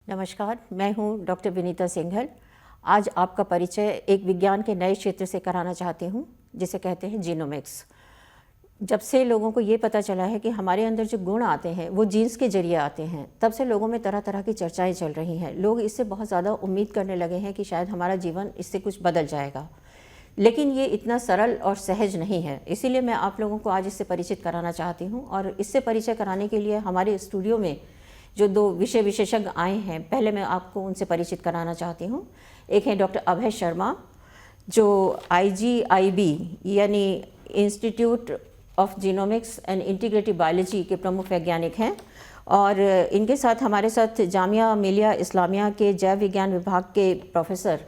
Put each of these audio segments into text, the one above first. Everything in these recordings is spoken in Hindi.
नमस्कार, मैं हूं डॉक्टर विनीता सिंघल। आज आपका परिचय एक विज्ञान के नए क्षेत्र से कराना चाहती हूं, जिसे कहते हैं जीनोमिक्स। जब से लोगों को ये पता चला है कि हमारे अंदर जो गुण आते हैं वो जीन्स के जरिए आते हैं, तब से लोगों में तरह तरह की चर्चाएं चल रही हैं। लोग इससे बहुत ज़्यादा उम्मीद करने लगे हैं कि शायद हमारा जीवन इससे कुछ बदल जाएगा, लेकिन ये इतना सरल और सहज नहीं है। इसीलिए मैं आप लोगों को आज इससे परिचित कराना चाहती हूँ। और इससे परिचय कराने के लिए हमारे स्टूडियो में जो दो विषय विशेषज्ञ आए हैं, पहले मैं आपको उनसे परिचित कराना चाहती हूँ। एक है डॉक्टर अभय शर्मा, जो IGIB यानी institute of genomics and integrative biology के प्रमुख वैज्ञानिक हैं। और इनके साथ हमारे साथ जामिया मिलिया इस्लामिया के जैव विज्ञान विभाग के प्रोफेसर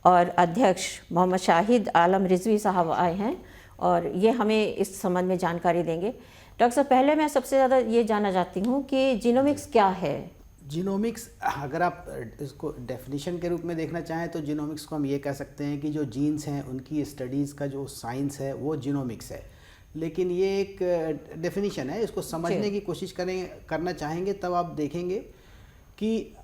और अध्यक्ष मोहम्मद शाहिद आलम रिजवी साहब आए हैं, और ये हमें इस संबंध में जानकारी देंगे। डॉक्टर साहब, पहले मैं सबसे ज़्यादा ये जानना चाहती हूँ कि जीनोमिक्स क्या है। जीनोमिक्स, अगर आप इसको डेफिनेशन के रूप में देखना चाहें तो जीनोमिक्स को हम ये कह सकते हैं कि जो जीन्स हैं उनकी स्टडीज़ का जो साइंस है वो जीनोमिक्स है। लेकिन ये एक डेफिनेशन है, इसको समझने की कोशिश करना चाहेंगे तब आप देखेंगे कि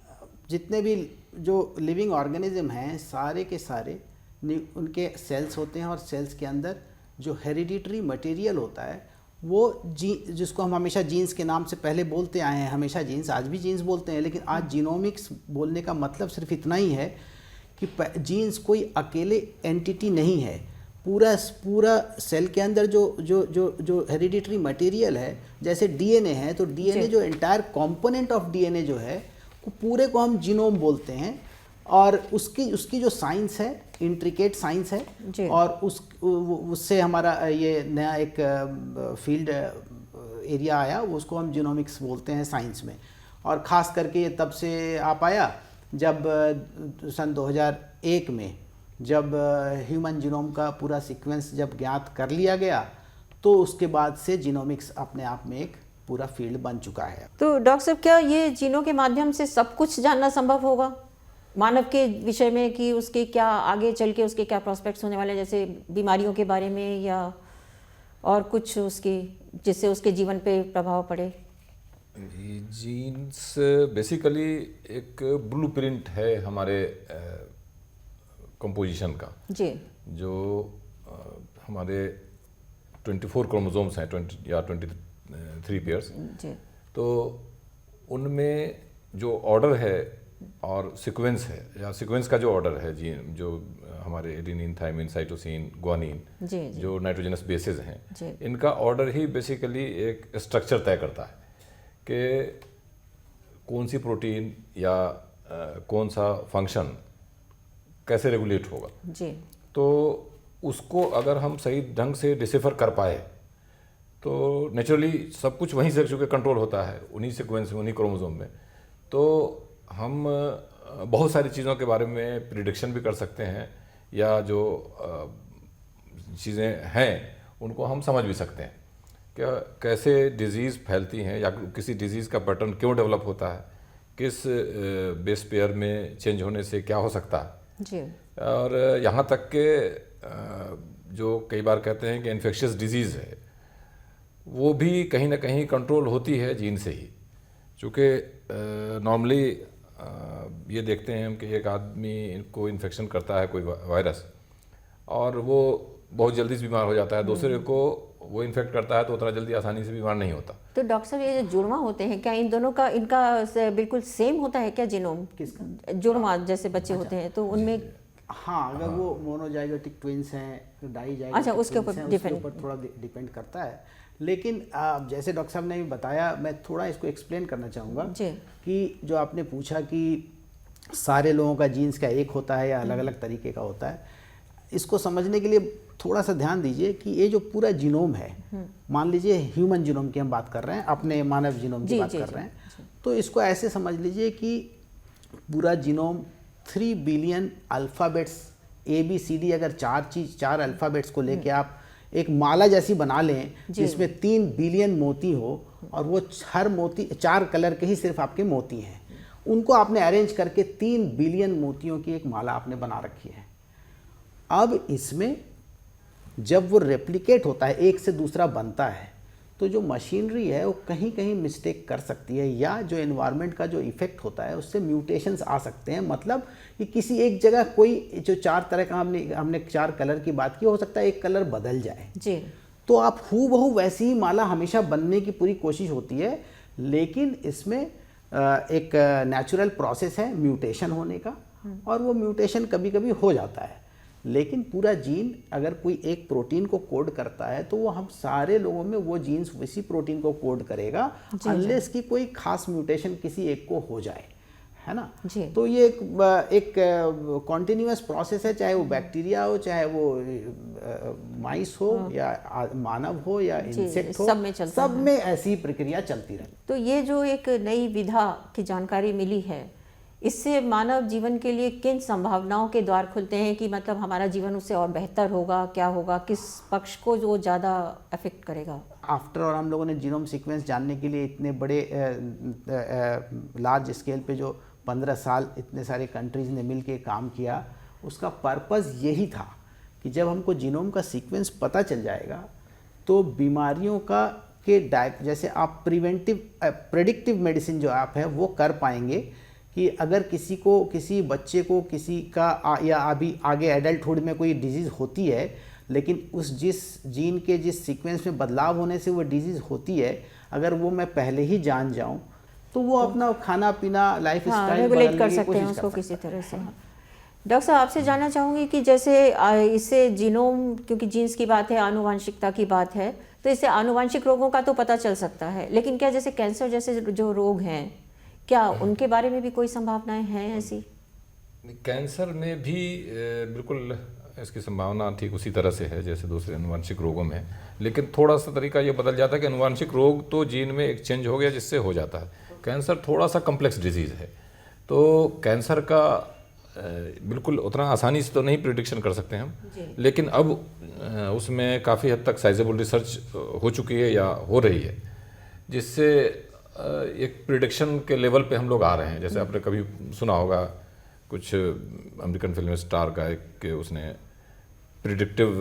जितने भी जो लिविंग ऑर्गेनिज्म हैं सारे के सारे उनके सेल्स होते हैं, और सेल्स के अंदर जो हेरिडिटरी मटेरियल होता है वो जिसको हम हमेशा जीन्स के नाम से पहले बोलते आए हैं, हमेशा जीन्स, आज भी जीन्स बोलते हैं, लेकिन आज जीनोमिक्स बोलने का मतलब सिर्फ इतना ही है कि जीन्स कोई अकेले एंटिटी नहीं है। पूरा सेल के अंदर जो जो जो जो हेरिडिटरी मटेरियल है, जैसे डीएनए है, तो डीएनए जो एंटायर कंपोनेंट ऑफ डीएनए जो है पूरे को हम जीनोम बोलते हैं। और उसकी जो साइंस है, इंट्रिकेट साइंस है, और उससे हमारा ये नया एक फील्ड एरिया आया, उसको हम जीनोमिक्स बोलते हैं साइंस में। और ख़ास करके ये तब से आप आया जब सन 2001 में जब ह्यूमन जीनोम का पूरा सीक्वेंस जब ज्ञात कर लिया गया, तो उसके बाद से जीनोमिक्स अपने आप में एक पूरा फील्ड बन चुका है। तो डॉक्टर साहब, क्या ये जीनों के माध्यम से सब कुछ जानना संभव होगा मानव के विषय में, कि उसके क्या आगे चल के उसके क्या प्रोस्पेक्ट्स होने वाले हैं, जैसे बीमारियों के बारे में या और कुछ उसकी जिससे उसके जीवन पे प्रभाव पड़े? जीन्स बेसिकली एक ब्लूप्रिंट है हमारे कंपोजिशन का जी, जो हमारे 24 क्रोमोसोम्स हैं, 20 या 23 पेयर्स जी। तो उनमें जो ऑर्डर है और सीक्वेंस है, या सीक्वेंस का जो ऑर्डर है जीन, जो हमारे एडेनिन, थायमिन, साइटोसिन, ग्वानिन, जो नाइट्रोजनस बेसेस हैं, इनका ऑर्डर ही बेसिकली एक स्ट्रक्चर तय करता है कि कौन सी प्रोटीन या कौन सा फंक्शन कैसे रेगुलेट होगा जी। तो उसको अगर हम सही ढंग से डिसिफर कर पाए तो नेचुरली सब कुछ वहीं से चूँकि कंट्रोल होता है, उन्हीं सीक्वेंस में, उन्हीं क्रोमोसोम में, तो हम बहुत सारी चीज़ों के बारे में प्रिडिक्शन भी कर सकते हैं, या जो चीज़ें हैं उनको हम समझ भी सकते हैं कि कैसे डिज़ीज़ फैलती हैं, या किसी डिज़ीज़ का पैटर्न क्यों डेवलप होता है, किस बेस पेयर में चेंज होने से क्या हो सकता है जी। और यहाँ तक के जो कई बार कहते हैं कि इन्फेक्शियस डिजीज़ है, वो भी कहीं ना कहीं कंट्रोल होती है जीन से ही। चूँकि नॉर्मली ये देखते हैं हम कि एक आदमी को इन्फेक्शन करता है कोई वायरस, और वो बहुत जल्दी से बीमार हो जाता है, दूसरे को वो इन्फेक्ट करता है तो उतना जल्दी आसानी से बीमार नहीं होता। तो डॉक्टर साहब, ये जो जुड़वा होते हैं, क्या इन दोनों का इनका बिल्कुल सेम होता है क्या जीनोम? किसका? जुड़वा जैसे बच्चे होते हैं तो उनमें, हाँ, अगर वो मोनोजाइगोटिक ट्विंस हैं, डाइजाइगोटिक, अच्छा, उसके ऊपर थोड़ा डिपेंड करता है। लेकिन जैसे डॉक्टर साहब ने भी बताया, मैं थोड़ा इसको एक्सप्लेन करना चाहूँगा कि जो आपने पूछा कि सारे लोगों का जीन्स का एक होता है या अलग अलग तरीके का होता है, इसको समझने के लिए थोड़ा सा ध्यान दीजिए कि ये जो पूरा जीनोम है, मान लीजिए ह्यूमन जीनोम की हम बात कर रहे हैं, अपने मानव जीनोम की बात कर रहे हैं, तो इसको ऐसे समझ लीजिए कि पूरा जीनोम 3 बिलियन अल्फ़ाबेट्स ABCD, अगर चार अल्फ़ाबेट्स को लेके आप एक माला जैसी बना लें जिसमें 3 बिलियन मोती हो, और वो हर मोती 4 कलर के ही सिर्फ आपके मोती हैं, उनको आपने अरेंज करके 3 बिलियन मोतियों की एक माला आपने बना रखी है। अब इसमें जब वो रेप्लिकेट होता है, एक से दूसरा बनता है, तो जो मशीनरी है वो कहीं कहीं मिस्टेक कर सकती है, या जो एनवायरनमेंट का जो इफ़ेक्ट होता है उससे म्यूटेशंस आ सकते हैं। मतलब कि किसी एक जगह कोई जो 4 तरह का हमने 4 कलर की बात की, हो सकता है एक कलर बदल जाए जी, तो आप हूबहू वैसी ही माला हमेशा बनने की पूरी कोशिश होती है, लेकिन इसमें एक नेचुरल प्रोसेस है म्यूटेशन होने का, और वो म्यूटेशन कभी कभी हो जाता है। लेकिन पूरा जीन अगर कोई एक प्रोटीन को कोड करता है तो वो हम सारे लोगों में वो जीन्स उसी प्रोटीन को कोड करेगा, अनलेस कि कोई खास म्यूटेशन किसी एक को हो जाए, है ना। जी। तो ये एक कॉन्टिन्यूअस प्रोसेस है, चाहे वो बैक्टीरिया हो, चाहे वो माइस हो या मानव हो या इंसेक्ट हो, सब में चलता सब में ऐसी ही प्रक्रिया चलती रहती। तो ये जो एक नई विधा की जानकारी मिली है, इससे मानव जीवन के लिए किन संभावनाओं के द्वार खुलते हैं कि मतलब हमारा जीवन उससे और बेहतर होगा, क्या होगा, किस पक्ष को जो ज़्यादा अफेक्ट करेगा? आफ्टर और हम लोगों ने जीनोम सीक्वेंस जानने के लिए इतने बड़े लार्ज स्केल पे जो 15 साल इतने सारे कंट्रीज़ ने मिल के काम किया, उसका पर्पज़ यही था कि जब हमको जीनोम का सीक्वेंस पता चल जाएगा तो बीमारियों का जैसे आप प्रेडिक्टिव मेडिसिन जो आप है वो कर पाएंगे कि अगर किसी बच्चे को किसी का या अभी आगे एडल्टहुड में कोई डिजीज़ होती है, लेकिन जिस जीन के जिस सीक्वेंस में बदलाव होने से वो डिजीज़ होती है, अगर वो मैं पहले ही जान जाऊं तो वो अपना खाना पीना लाइफ स्टाइल रेगुलेट कर सकते हैं उसको किसी तरह से। डॉक्टर साहब, आपसे जानना चाहूँगी कि जैसे इससे जीनोम, क्योंकि जीन्स की बात है, आनुवंशिकता की बात है, तो इससे आनुवंशिक रोगों का तो पता चल सकता है, लेकिन क्या जैसे कैंसर जैसे जो रोग हैं, क्या उनके बारे में भी कोई संभावनाएं हैं ऐसी? कैंसर में भी बिल्कुल इसकी संभावना ठीक उसी तरह से है जैसे दूसरे आनुवंशिक रोगों में, लेकिन थोड़ा सा तरीका ये बदल जाता है कि आनुवंशिक रोग तो जीन में एक चेंज हो गया जिससे हो जाता है, कैंसर थोड़ा सा कम्प्लेक्स डिजीज़ है। तो कैंसर का बिल्कुल उतना आसानी से तो नहीं प्रिडिक्शन कर सकते हम, लेकिन अब उसमें काफ़ी हद तक साइजेबल रिसर्च हो चुकी है या हो रही है, जिससे एक प्रिडिक्शन के लेवल पे हम लोग आ रहे हैं। जैसे आपने कभी सुना होगा कुछ अमेरिकन फिल्म स्टार का कि उसने प्रिडिक्टिव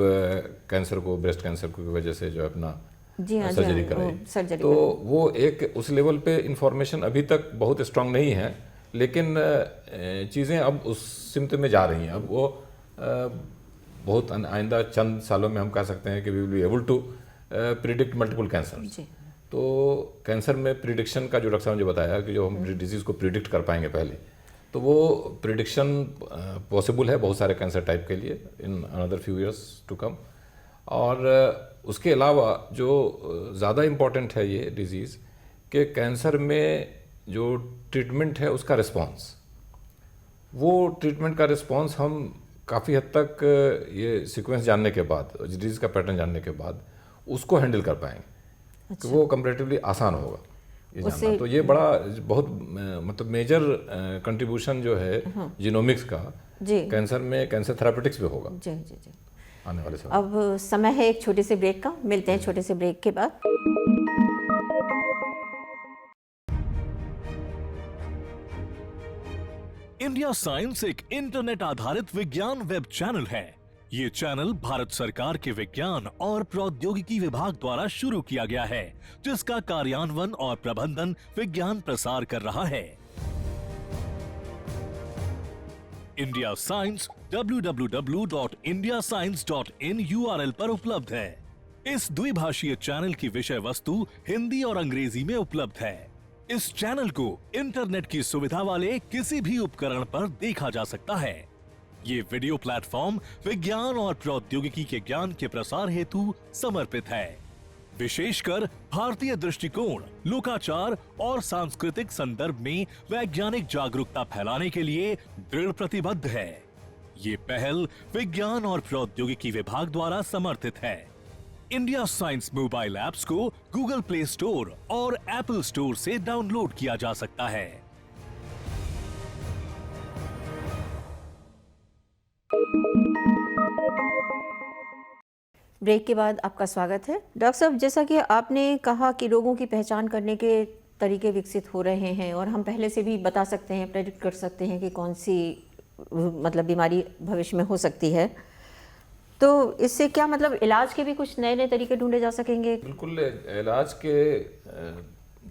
कैंसर को, ब्रेस्ट कैंसर की वजह से जो अपना सर्जरी कराई, तो वो एक उस लेवल पे इंफॉर्मेशन अभी तक बहुत स्ट्रांग नहीं है, लेकिन चीज़ें अब उस सिमत में जा रही हैं। अब वो बहुत आइंदा चंद सालों में हम कह सकते हैं कि we will be able to predict multiple cancer. तो कैंसर में प्रिडिक्शन का जो डॉक्टर साहब ने बताया कि जो हम डिजीज़ को प्रिडिक्ट कर पाएंगे पहले, तो वो प्रिडिक्शन पॉसिबल है बहुत सारे कैंसर टाइप के लिए in another few years to come. और उसके अलावा जो ज़्यादा इम्पॉर्टेंट है ये डिज़ीज़ कि कैंसर में जो ट्रीटमेंट है उसका रिस्पॉन्स, वो ट्रीटमेंट का रिस्पॉन्स हम काफ़ी हद तक ये सीक्वेंस जानने के बाद, डिजीज़ का पैटर्न जानने के बाद उसको हैंडल कर पाएंगे। अच्छा। तो वो कंपैरेटिवली आसान होगा ये जानना। तो ये बड़ा बहुत मतलब मेजर कंट्रीब्यूशन जो है जीनोमिक्स का कैंसर में, कैंसर थेरापेटिक्स में होगा जी जी जी आने वाले समय। अब समय है एक छोटे से ब्रेक का, मिलते हैं छोटे से ब्रेक के बाद। इंडिया साइंस एक इंटरनेट आधारित विज्ञान वेब चैनल है। ये चैनल भारत सरकार के विज्ञान और प्रौद्योगिकी विभाग द्वारा शुरू किया गया है, जिसका कार्यान्वयन और प्रबंधन विज्ञान प्रसार कर रहा है। इंडिया साइंस www.indiascience.in URL पर उपलब्ध है। इस द्विभाषीय चैनल की विषय वस्तु हिंदी और अंग्रेजी में उपलब्ध है। इस चैनल को इंटरनेट की सुविधा वाले किसी भी उपकरण पर देखा जा सकता है। ये वीडियो प्लेटफॉर्म विज्ञान और प्रौद्योगिकी के ज्ञान के प्रसार हेतु समर्पित है। विशेषकर भारतीय दृष्टिकोण, लोकाचार और सांस्कृतिक संदर्भ में वैज्ञानिक जागरूकता फैलाने के लिए दृढ़ प्रतिबद्ध है। ये पहल विज्ञान और प्रौद्योगिकी विभाग द्वारा समर्थित है। इंडिया साइंस मोबाइल ऐप्स को गूगल प्ले स्टोर और एप्पल स्टोर से डाउनलोड किया जा सकता है। ब्रेक के बाद आपका स्वागत है। डॉक्टर साहब, जैसा कि आपने कहा कि रोगों की पहचान करने के तरीके विकसित हो रहे हैं और हम पहले से भी बता सकते हैं, प्रेडिक्ट कर सकते हैं कि कौन सी मतलब बीमारी भविष्य में हो सकती है। तो इससे क्या मतलब इलाज के भी कुछ नए नए तरीके ढूंढे जा सकेंगे? बिल्कुल, इलाज के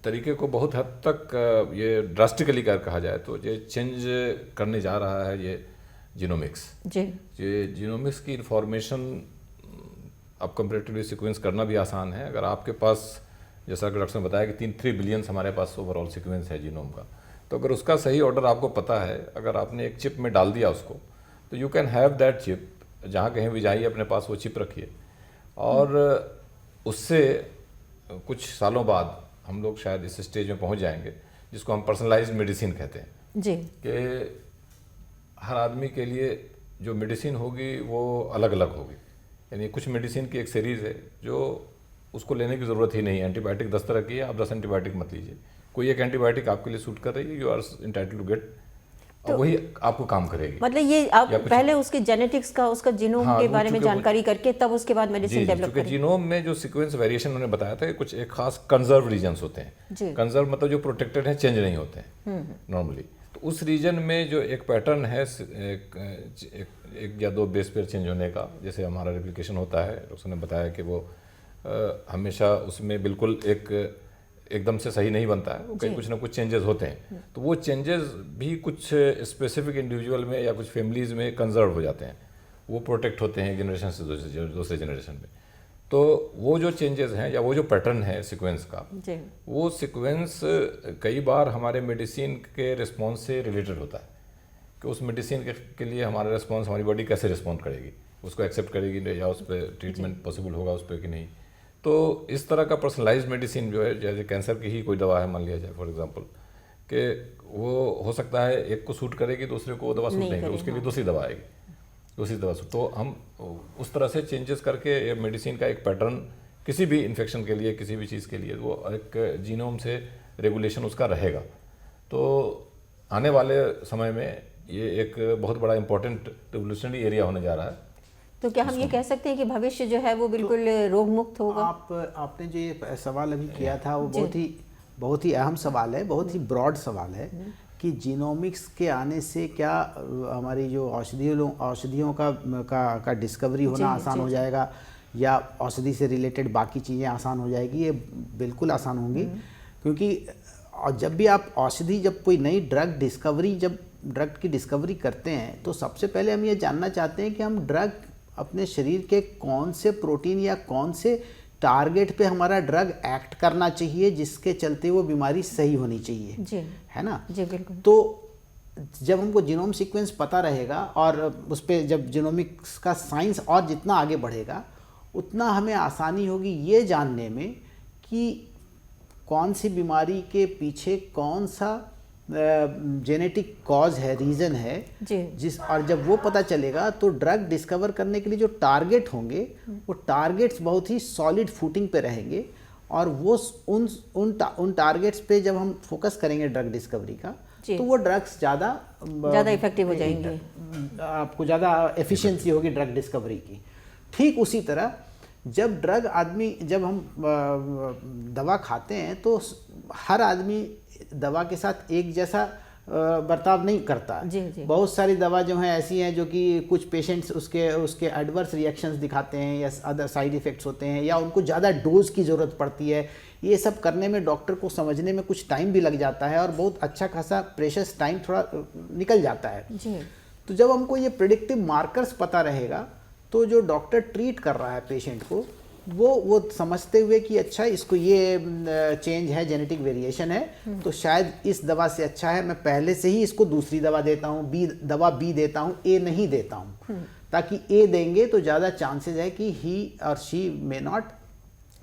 तरीके को बहुत हद तक ये ड्रास्टिकली कहा जाए तो ये चेंज करने जा रहा है ये जीनोमिक्स। जी। ये जीनोमिक्स की इंफॉर्मेशन अब कंपैरेटिवली सीक्वेंस करना भी आसान है। अगर आपके पास, जैसा कि डॉक्टर ने बताया कि 3 बिलियन हमारे पास ओवरऑल सीक्वेंस है जीनोम का, तो अगर उसका सही ऑर्डर आपको पता है, अगर आपने एक चिप में डाल दिया उसको, तो you can have that chip, जहाँ कहीं भी जाइए अपने पास वो चिप रखिए, और उससे कुछ सालों बाद हम लोग शायद इस स्टेज में पहुंच जाएंगे जिसको हम पर्सनलाइज्ड मेडिसिन कहते हैं। जी। कि हर आदमी के लिए जो मेडिसिन होगी वो अलग अलग होगी। यानी कुछ मेडिसिन की एक सीरीज़ है जो उसको लेने की ज़रूरत ही नहीं है। एंटीबायोटिक 10 तरह की है, आप 10 एंटीबायोटिक मत लीजिए। कोई एक एंटीबायोटिक आपके लिए सूट कर रही है, you are entitled to get, और वही आपको काम करेगी। मतलब ये आप पहले उसके जेनेटिक्स का, उसका जीनोम के बारे में जानकारी करके तब उसके बाद मेडिसिन डेवलप करें। जीनोम में जो सीक्वेंस वेरिएशन उन्होंने बताया था कि कुछ एक खास कंजर्व रीजन्स होते हैं। कंजर्व मतलब जो प्रोटेक्टेड है, चेंज नहीं होते हैं नॉर्मली। तो उस रीजन में जो एक पैटर्न है एक या 2 बेस पेयर चेंज होने का, जैसे हमारा रेप्लिकेशन होता है, उसने बताया कि वो हमेशा उसमें बिल्कुल एकदम से सही नहीं बनता है, वो कहीं कुछ ना कुछ चेंजेस होते हैं। तो वो चेंजेस भी कुछ स्पेसिफिक इंडिविजुअल में या कुछ फैमिलीज़ में कंजर्व हो जाते हैं, वो प्रोटेक्ट होते हैं जनरेशन से दूसरे जनरेशन में। तो वो जो चेंजेस हैं या वो जो पैटर्न है सीक्वेंस का, वो सीक्वेंस कई बार हमारे मेडिसिन के रिस्पॉन्स से रिलेटेड होता है कि उस मेडिसिन के लिए हमारा रिस्पॉन्स, हमारी बॉडी कैसे रिस्पॉन्ड करेगी, उसको एक्सेप्ट करेगी या उस पर ट्रीटमेंट पॉसिबल होगा उस पर कि नहीं। तो इस तरह का पर्सनलाइज्ड मेडिसिन जो है, जैसे कैंसर की ही कोई दवा है मान लिया जाए फॉर एग्जांपल, कि वो हो सकता है एक को सूट करेगी, दूसरे को वो दवा सूट नहीं करेगी, उसके लिए दूसरी दवा आएगी, दूसरी दवा सूट। तो हम उस तरह से चेंजेस करके ये मेडिसिन का एक पैटर्न किसी भी इन्फेक्शन के लिए, किसी भी चीज़ के लिए, वो एक जीनोम से रेगुलेशन उसका रहेगा। तो आने वाले समय में ये एक बहुत बड़ा इंपॉर्टेंट रिवोल्यूशनरी एरिया होने जा रहा है। तो क्या हम ये कह सकते हैं कि भविष्य जो है वो बिल्कुल रोग मुक्त होगा? आपने जो ये सवाल अभी किया था वो बहुत ही अहम सवाल है, बहुत ही ब्रॉड सवाल है कि जीनोमिक्स के आने से क्या हमारी जो औषधियों का डिस्कवरी होना आसान हो जाएगा, या औषधि से रिलेटेड बाकी चीज़ें आसान हो जाएगी? ये बिल्कुल आसान होंगी, क्योंकि जब भी आप औषधि, जब कोई नई ड्रग की डिस्कवरी करते हैं, तो सबसे पहले हम ये जानना चाहते हैं कि हम ड्रग अपने शरीर के कौन से प्रोटीन या कौन से टारगेट पे हमारा ड्रग एक्ट करना चाहिए, जिसके चलते वो बीमारी सही होनी चाहिए। जी। है ना? जी बिल्कुल। तो जब हमको जीनोम सीक्वेंस पता रहेगा और उस पर जब जीनोमिक्स का साइंस और जितना आगे बढ़ेगा, उतना हमें आसानी होगी ये जानने में कि कौन सी बीमारी के पीछे कौन सा जेनेटिक कॉज है, रीज़न है और जब वो पता चलेगा तो ड्रग डिस्कवर करने के लिए जो टारगेट होंगे वो टारगेट्स बहुत ही सॉलिड फूटिंग पे रहेंगे, और वो उन टारगेट्स पे जब हम फोकस करेंगे ड्रग डिस्कवरी का, तो वो ड्रग्स ज़्यादा इफेक्टिव हो जाएंगे, आपको ज़्यादा एफिशिएंसी होगी ड्रग डिस्कवरी की। ठीक उसी तरह जब हम दवा खाते हैं तो हर आदमी दवा के साथ एक जैसा बर्ताव नहीं करता। बहुत सारी दवा जो हैं ऐसी हैं जो कि कुछ पेशेंट्स उसके एडवर्स रिएक्शंस दिखाते हैं या अदर साइड इफ़ेक्ट्स होते हैं, या उनको ज़्यादा डोज की ज़रूरत पड़ती है। ये सब करने में डॉक्टर को समझने में कुछ टाइम भी लग जाता है और बहुत अच्छा खासा प्रेशियस टाइम थोड़ा निकल जाता है। तो जब हमको ये प्रेडिक्टिव मार्कर्स पता रहेगा तो जो डॉक्टर ट्रीट कर रहा है पेशेंट को, वो समझते हुए कि अच्छा इसको ये चेंज है, जेनेटिक वेरिएशन है, तो शायद इस दवा से अच्छा है मैं पहले से ही इसको दूसरी दवा देता हूँ, दवा बी देता हूँ, ए नहीं देता हूँ, ताकि ए देंगे तो ज़्यादा चांसेस है कि ही और she may not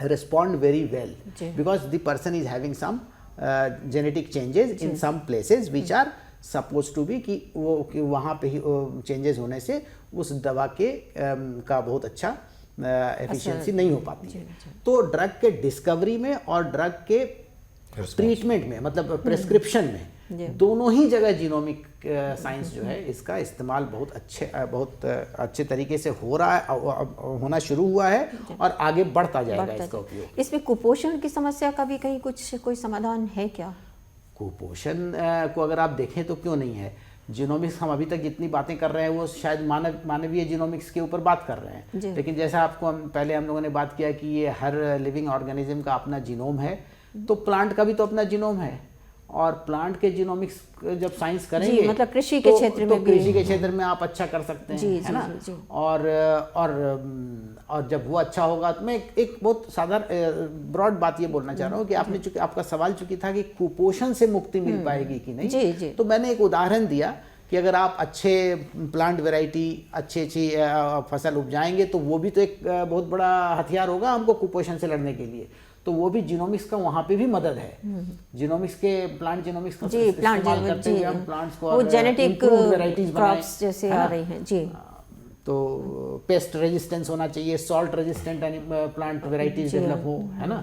respond very well because the person is having some genetic changes in some places which are suppose to be, कि वहाँ पे ही चेंजेस होने से उस दवा का बहुत अच्छा एफिशिएंसी नहीं हो पाती है। तो ड्रग के डिस्कवरी में और ड्रग के ट्रीटमेंट में, मतलब प्रेस्क्रिप्शन में, दोनों ही जगह जीनोमिक साइंस जो है इसका इस्तेमाल बहुत अच्छे तरीके से हो रहा है, होना शुरू हुआ है और आगे बढ़ता जाएगा इसका उपयोग। इसमें कुपोषण की समस्या का भी कहीं कोई समाधान है क्या? कुपोषण को अगर आप देखें तो क्यों नहीं है, जीनोमिक्स हम अभी तक जितनी बातें कर रहे हैं वो शायद मानवीय जीनोमिक्स के ऊपर बात कर रहे जी। हैं, लेकिन जैसा आपको हम लोगों ने बात किया कि ये हर लिविंग ऑर्गेनिज्म का अपना जीनोम है, तो प्लांट का भी तो अपना जीनोम है, और प्लांट के जीनोमिक्स जब साइंस करेंगे, मतलब कृषि के क्षेत्र में भी, कृषि के क्षेत्र में आप अच्छा कर सकते हैं, है ना। जी। और जब वो अच्छा होगा, तो मैं एक बहुत साधारण ब्रॉड बात ये बोलना चाह रहा हूँ कि आपने चूंकि आपका सवाल चूंकि था कि कुपोषण से मुक्ति मिल पाएगी कि नहीं, जी। तो मैंने एक उदाहरण दिया कि अगर आप अच्छे प्लांट वैरायटी अच्छी फसल उपजाएंगे तो वो भी तो एक बहुत बड़ा हथियार होगा हमको कुपोषण से लड़ने के लिए। तो वो भी जीनोमिक्स का वहाँ पे भी मदद है, जीनोमिक्स के प्लांट जीनोमिक्स का इस्तेमाल करते हुए हम प्लांट्स को वो जेनेटिक वैरायटीज क्रॉप्स जैसे आ रही हैं जी। तो पेस्ट रेजिस्टेंस होना चाहिए, salt resistant plant varieties develop हो, है ना।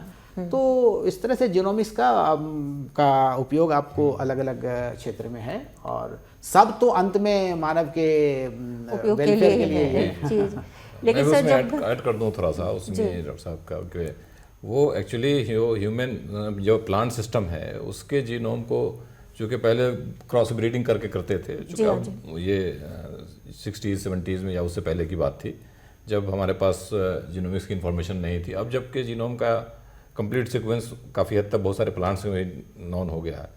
तो इस तरह से जीनोमिक्स का उपयोग आपको अलग अलग क्षेत्र में है, और सब तो अंत में मानव के वेलफेयर के लिए है। जी। लेकिन सर जब ऐड कर दूं थोड़ा सा उसमें डॉक्टर साहब का, कि वो एक्चुअली ह्यूमन जो प्लांट सिस्टम है उसके जीनोम को चूँकि पहले क्रॉस ब्रीडिंग करके करते थे, चूँकि अब ये 60s 70s में या उससे पहले की बात थी जब हमारे पास जीनोमिक्स की इंफॉर्मेशन नहीं थी। अब जबकि जीनोम का कंप्लीट सीक्वेंस काफ़ी हद तक बहुत सारे प्लांट्स में नॉन हो गया है,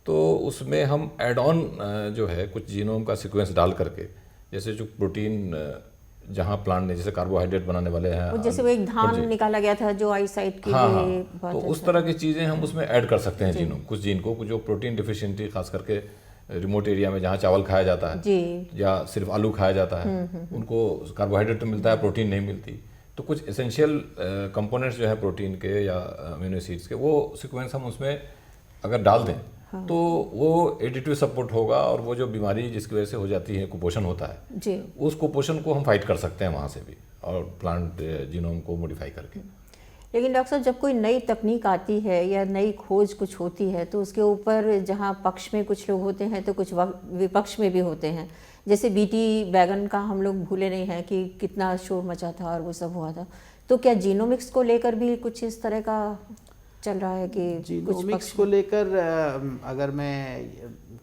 तो उसमें हम एड ऑन जो है कुछ जीनोम का सीक्वेंस डाल करके, जैसे जो प्रोटीन जहाँ प्लांट ने जैसे कार्बोहाइड्रेट बनाने वाले हैं, जैसे वो एक धान निकाला गया था जो आईसाइट के लिए तो उस तरह की चीज़ें हम उसमें ऐड कर सकते हैं जीनोम, कुछ जीन को जो प्रोटीन डिफिशियंटी खास करके रिमोट एरिया में जहाँ चावल खाया जाता है जी, या सिर्फ आलू खाया जाता है, उनको कार्बोहाइड्रेट तो मिलता है, प्रोटीन नहीं मिलती, तो कुछ एसेंशियल कंपोनेंट्स जो है प्रोटीन के या अमीनो एसिड्स के, वो सीक्वेंस हम उसमें अगर डाल दें तो वो एडिटिव सपोर्ट होगा, और वो जो बीमारी जिसकी वजह से हो जाती है, कुपोषण होता है जी, उस कुपोषण को हम फाइट कर सकते हैं वहाँ से भी, और प्लांट जीनोम को मॉडिफाई करके। लेकिन डॉक्टर साहब जब कोई नई तकनीक आती है या नई खोज कुछ होती है तो उसके ऊपर जहाँ पक्ष में कुछ लोग होते हैं तो कुछ विपक्ष में भी होते हैं। जैसे बीटी बैगन का हम लोग भूले नहीं हैं कि कितना शोर मचा था और वो सब हुआ था, तो क्या जीनोमिक्स को लेकर भी कुछ इस तरह का चल रहा है कि जीनोमिक्स को लेकर अगर मैं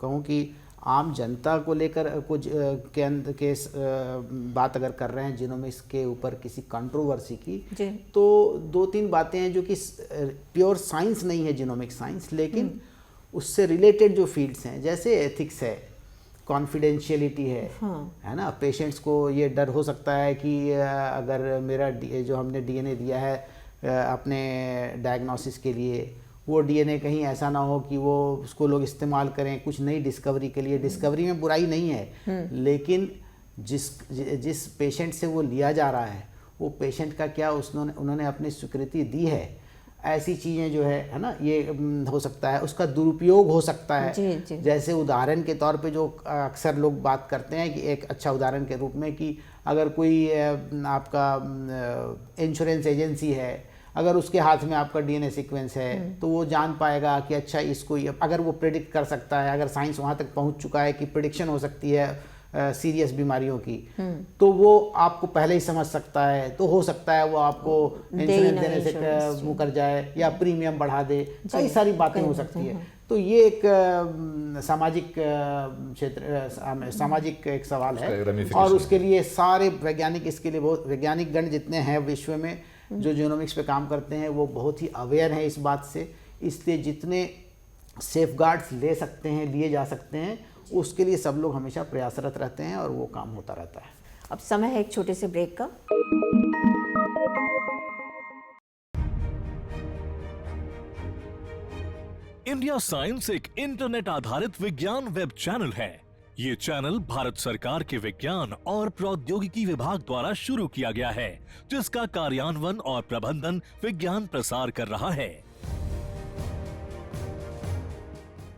कहूँ कि आम जनता को लेकर कुछ के बात अगर कर रहे हैं जीनोमिक्स के ऊपर किसी कंट्रोवर्सी की, तो दो तीन बातें हैं जो कि प्योर साइंस नहीं है जीनोमिक साइंस, लेकिन उससे रिलेटेड जो फील्ड्स हैं, जैसे एथिक्स है, कॉन्फिडेंशियलिटी है ना। पेशेंट्स को ये डर हो सकता है कि अगर मेरा जो हमने डीएनए दिया है अपने डायग्नोसिस के लिए, वो डीएनए कहीं ऐसा ना हो कि वो उसको लोग इस्तेमाल करें कुछ नई डिस्कवरी के लिए। डिस्कवरी में बुराई नहीं है, लेकिन जिस पेशेंट से वो लिया जा रहा है वो पेशेंट का क्या उन्होंने अपनी स्वीकृति दी है, ऐसी चीज़ें जो है ना, ये हो सकता है, उसका दुरुपयोग हो सकता है। जी। जैसे उदाहरण के तौर पे जो अक्सर लोग बात करते हैं कि एक अच्छा उदाहरण के रूप में कि अगर कोई आपका इंश्योरेंस एजेंसी है, अगर उसके हाथ में आपका डीएनए सीक्वेंस है तो वो जान पाएगा कि अच्छा इसको, अगर वो प्रेडिक्ट कर सकता है, अगर साइंस वहाँ तक पहुँच चुका है कि प्रेडिक्शन हो सकती है सीरियस बीमारियों की, तो वो आपको पहले ही समझ सकता है, तो हो सकता है वो आपको इंश्योरेंस देने से मुकर जाए या प्रीमियम बढ़ा दे, कई सारी बातें हो सकती है। तो ये एक सामाजिक क्षेत्र, सामाजिक एक सवाल है, और उसके लिए सारे वैज्ञानिक, इसके लिए बहुत वैज्ञानिक गण जितने हैं विश्व में जो जीनोमिक्स पे काम करते हैं वो बहुत ही अवेयर हैं इस बात से, इसलिए जितने सेफगार्ड्स ले सकते हैं लिए जा सकते हैं उसके लिए सब लोग हमेशा प्रयासरत रहते हैं और वो काम होता रहता है। अब समय है एक छोटे से ब्रेक का। इंडिया साइंस एक इंटरनेट आधारित विज्ञान वेब चैनल है। ये चैनल भारत सरकार के विज्ञान और प्रौद्योगिकी विभाग द्वारा शुरू किया गया है, जिसका कार्यान्वयन और प्रबंधन विज्ञान प्रसार कर रहा है।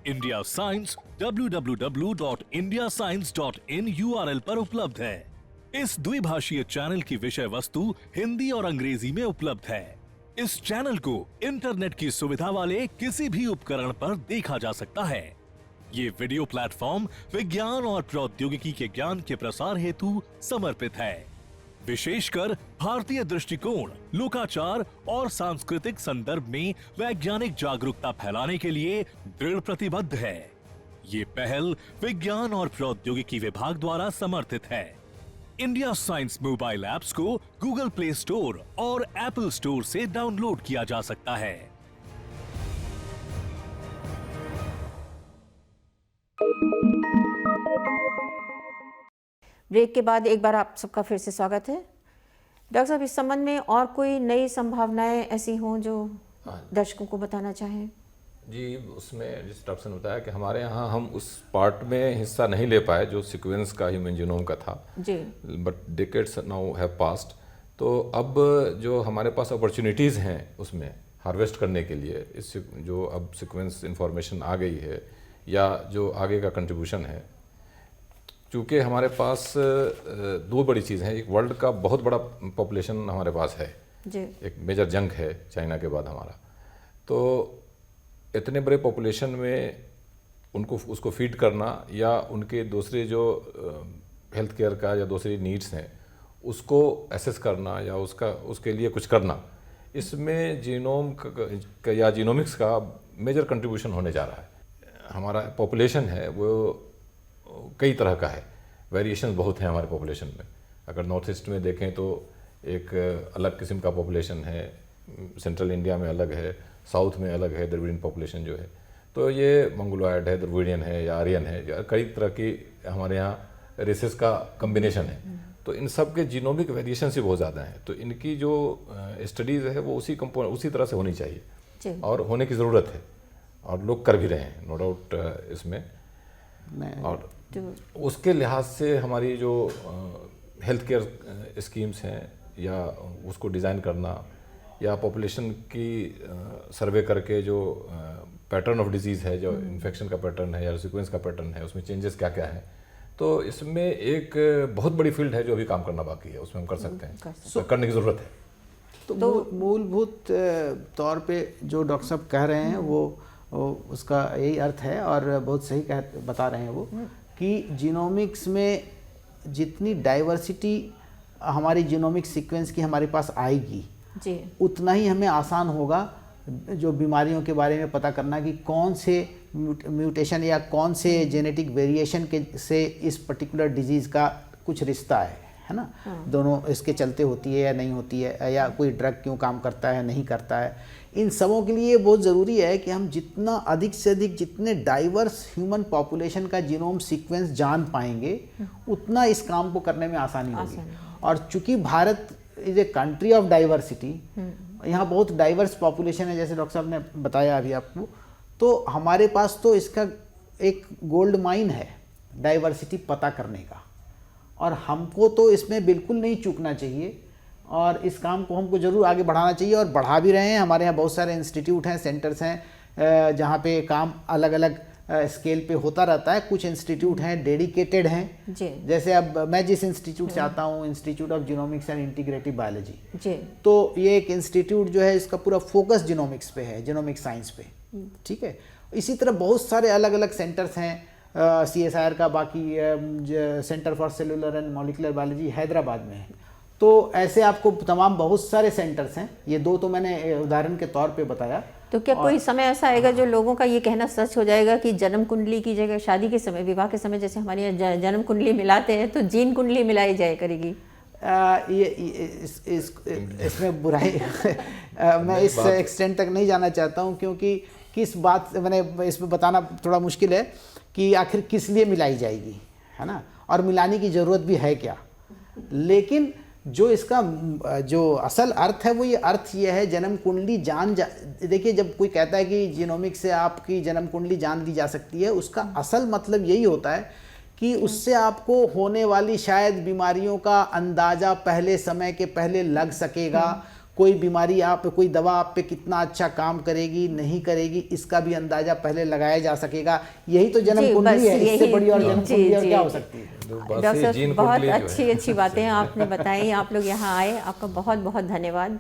इंडिया साइंस www.indiascience.in URL पर उपलब्ध है। इस द्विभाषीय चैनल की विषय वस्तु हिंदी और अंग्रेजी में उपलब्ध है। इस चैनल को इंटरनेट की सुविधा वाले किसी भी उपकरण पर देखा जा सकता है। ये वीडियो प्लेटफॉर्म विज्ञान और प्रौद्योगिकी के ज्ञान के प्रसार हेतु समर्पित है। विशेषकर भारतीय दृष्टिकोण, लोकाचार और सांस्कृतिक संदर्भ में वैज्ञानिक जागरूकता फैलाने के लिए दृढ़ प्रतिबद्ध है। ये पहल विज्ञान और प्रौद्योगिकी विभाग द्वारा समर्थित है। इंडिया साइंस मोबाइल ऐप्स को गूगल प्ले स्टोर और एप्पल स्टोर से डाउनलोड किया जा सकता है। ब्रेक के बाद एक बार आप सबका फिर से स्वागत है। डॉक्टर साहब, इस संबंध में और कोई नई संभावनाएं ऐसी हों जो दर्शकों को बताना चाहें? जी, उसमें जिस डॉक्टर ने बताया कि हमारे यहाँ हम उस पार्ट में हिस्सा नहीं ले पाए जो सीक्वेंस का ह्यूमन जीनोम का था जी, but decades now have passed. तो अब जो हमारे पास अपॉर्चुनिटीज़ हैं उसमें हार्वेस्ट करने के लिए, इस जो अब सीक्वेंस इंफॉर्मेशन आ गई है या जो आगे का कंट्रीब्यूशन है, चूँकि हमारे पास दो बड़ी चीज़ हैं। एक, वर्ल्ड का बहुत बड़ा पॉपुलेशन हमारे पास है जी, एक मेजर जंग है चाइना के बाद हमारा। तो इतने बड़े पॉपुलेशन में उसको फीड करना या उनके दूसरे जो हेल्थ केयर का या दूसरी नीड्स हैं उसको एसेस करना या उसके लिए कुछ करना, इसमें जीनोम का या जीनोमिक्स का मेजर कंट्रीब्यूशन होने जा रहा है। हमारा पॉपुलेशन है वो कई तरह का है, वेरिएशन बहुत हैं हमारे पॉपुलेशन में। अगर नॉर्थ ईस्ट में देखें तो एक अलग किस्म का पॉपुलेशन है, सेंट्रल इंडिया में अलग है, साउथ में अलग है द्रविडियन पॉपुलेशन जो है। तो ये मंगोलॉयड है, द्रविडियन है या आर्यन है, या कई तरह की हमारे यहाँ रेसेस का कम्बिनेशन है। तो इन सब के जीनोमिक वेरिएशन ही बहुत ज़्यादा हैं। तो इनकी जो स्टडीज़ है वो उसी तरह से होनी चाहिए और होने की ज़रूरत है, और लोग कर भी रहे हैं, नो डाउट इसमें। और उसके लिहाज से हमारी जो हेल्थ केयर स्कीम्स हैं या उसको डिज़ाइन करना या पॉपुलेशन की सर्वे करके जो पैटर्न ऑफ डिजीज़ है, जो इन्फेक्शन का पैटर्न है या सीक्वेंस का पैटर्न है, उसमें चेंजेस क्या क्या हैं, तो इसमें एक बहुत बड़ी फील्ड है जो अभी काम करना बाकी है, उसमें हम कर सकते हैं, तो करने की ज़रूरत है। तो मूलभूत तौर पे जो डॉक्टर साहब कह रहे हैं वो उसका यही अर्थ है, और बहुत सही बता रहे हैं वो, कि जीनोमिक्स में जितनी डाइवर्सिटी हमारी जीनोमिक सीक्वेंस की हमारे पास आएगी जी, उतना ही हमें आसान होगा जो बीमारियों के बारे में पता करना कि कौन से म्यूटेशन या कौन से जेनेटिक वेरिएशन के से इस पर्टिकुलर डिजीज़ का कुछ रिश्ता है ना। दोनों इसके चलते होती है या नहीं होती है, या कोई ड्रग क्यों काम करता है नहीं करता है। इन सबों के लिए बहुत ज़रूरी है कि हम जितना अधिक से अधिक जितने डाइवर्स ह्यूमन पॉपुलेशन का जीनोम सीक्वेंस जान पाएंगे उतना इस काम को करने में आसानी होगी। और चूंकि Bharat is a country of diversity, यहाँ बहुत डाइवर्स पॉपुलेशन है, जैसे डॉक्टर साहब ने बताया अभी आपको, तो हमारे पास तो इसका एक गोल्ड माइन है डाइवर्सिटी पता करने का, और हमको तो इसमें बिल्कुल नहीं चूकना चाहिए और इस काम को हमको ज़रूर आगे बढ़ाना चाहिए, और बढ़ा भी रहे हैं। हमारे यहाँ बहुत सारे इंस्टीट्यूट हैं, सेंटर्स हैं जहाँ पे काम अलग अलग स्केल पे होता रहता है। कुछ इंस्टीट्यूट हैं डेडिकेटेड हैं, जैसे अब मैं जिस इंस्टीट्यूट से आता हूँ, institute of genomics and integrative biology, तो ये एक इंस्टीट्यूट जो है इसका पूरा फोकस जीनोमिक्स पे है, जीनोमिक साइंस पे, ठीक है। इसी तरह बहुत सारे अलग अलग सेंटर्स हैं, CSIR का, बाकी centre for cellular and molecular biology Hyderabad में है। तो ऐसे आपको तमाम बहुत सारे सेंटर्स हैं, ये दो तो मैंने उदाहरण के तौर पे बताया। तो क्या कोई समय ऐसा आएगा जो लोगों का ये कहना सच हो जाएगा कि जन्म कुंडली की जगह शादी के समय, विवाह के समय जैसे हमारे यहाँ जन्म कुंडली मिलाते हैं तो जीन कुंडली मिलाई जाए करेगी? इसमें बुराई मैं इस एक्सटेंट तक नहीं जाना चाहता हूँ, क्योंकि किस बात मैंने इसमें बताना थोड़ा मुश्किल है कि आखिर किस लिए मिलाई जाएगी, है ना, और मिलाने की ज़रूरत भी है क्या। लेकिन जो इसका जो असल अर्थ है वो ये अर्थ ये है, जन्म कुंडली देखिए, जब कोई कहता है कि जीनोमिक से आपकी जन्म कुंडली जान ली जा सकती है, उसका असल मतलब यही होता है कि उससे आपको होने वाली शायद बीमारियों का अंदाज़ा पहले समय के पहले लग सकेगा। कोई बीमारी आप, कोई दवा आप पे कितना अच्छा काम करेगी नहीं करेगी, इसका भी अंदाज़ा पहले लगाया जा सकेगा। यही तो जन्म कुंडली है, इससे बड़ी और जन्म कुंडली और क्या हो सकती है। डॉक्टर साहब, बहुत अच्छी बातें आपने बताई, आप लोग यहाँ आए, आपका बहुत बहुत धन्यवाद।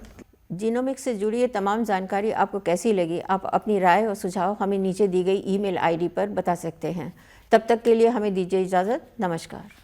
जीनोमिक्स से जुड़ी ये तमाम जानकारी आपको कैसी लगी, आप अपनी राय और सुझाव हमें नीचे दी गई ईमेल आईडी पर बता सकते हैं। तब तक के लिए हमें दीजिए इजाज़त। नमस्कार।